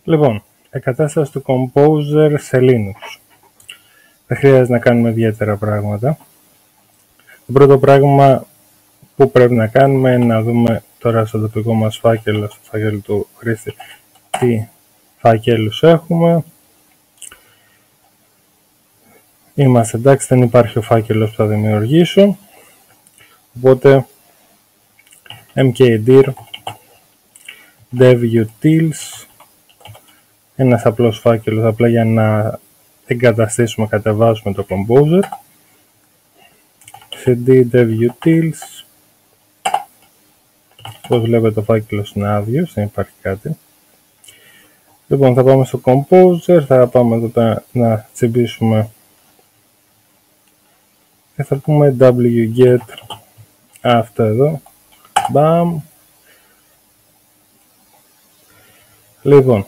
Λοιπόν, εγκατάσταση του Composer σε Linux. Δεν χρειάζεται να κάνουμε ιδιαίτερα πράγματα. Το πρώτο πράγμα που πρέπει να κάνουμε είναι να δούμε τώρα στο τοπικό μας φάκελο, στο φάκελο του χρήστη, τι φάκελους έχουμε. Είμαστε εντάξει, δεν υπάρχει ο φάκελος που θα δημιουργήσω. Οπότε mkdir devutils, ένας απλός φάκελος απλά για να εγκαταστήσουμε, κατεβάσουμε το Composer. cd devutils, όπως βλέπετε το φάκελος είναι άδειος, δεν υπάρχει κάτι. Λοιπόν, θα πάμε στο Composer, θα πάμε εδώ πέρα να τσιμπήσουμε και θα πούμε wget αυτό εδώ. Μπαμ. Λοιπόν,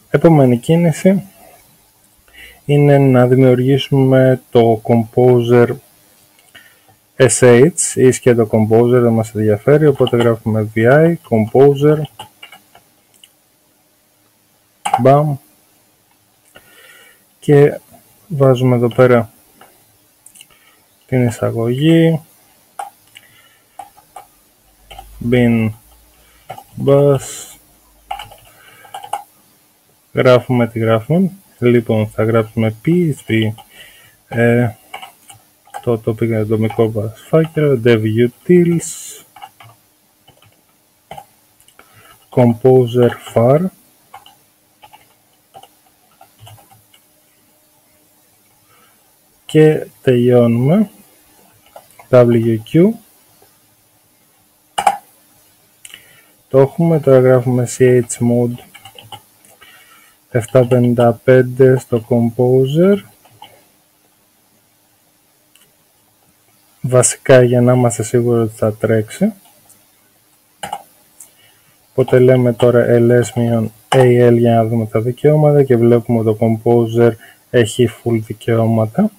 επόμενη κίνηση είναι να δημιουργήσουμε το Composer sh ή σκέτο Composer, δεν μας ενδιαφέρει, οπότε γράφουμε vi Composer. Μπαμ. Και βάζουμε εδώ πέρα την εισαγωγή bin bus, γράφουμε τι γράφουμε. Λοιπόν, θα γράψουμε php το τοπικό δομικό μας φάκελο devutils composer far και τελειώνουμε wq. Το έχουμε, τώρα γράφουμε chmod 755 στο Composer, βασικά για να είμαστε σίγουροι ότι θα τρέξει. Οπότε λέμε τώρα ls-al για να δούμε τα δικαιώματα και βλέπουμε ότι το Composer έχει full δικαιώματα.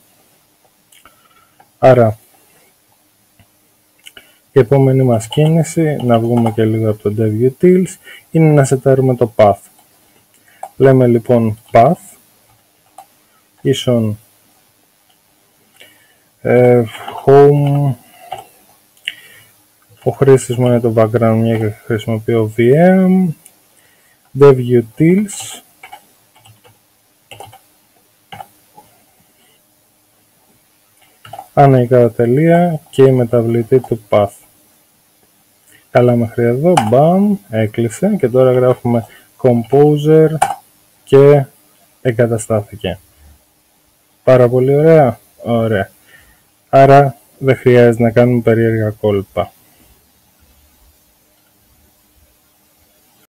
Άρα η επόμενη μας κίνηση, να βγούμε και λίγο από το devutils, είναι να σετάρουμε το path. Λέμε λοιπόν path ίσον home, ο χρήστης μου είναι το background μια και χρησιμοποιώ VM, devutils, αναγκαία τελεία και η μεταβλητή του path. Καλά μέχρι εδώ, μπαμ, έκλεισε και τώρα γράφουμε Composer και εγκαταστάθηκε. Πάρα πολύ ωραία. Ωραία. Άρα δεν χρειάζεται να κάνουμε περίεργα κόλπα.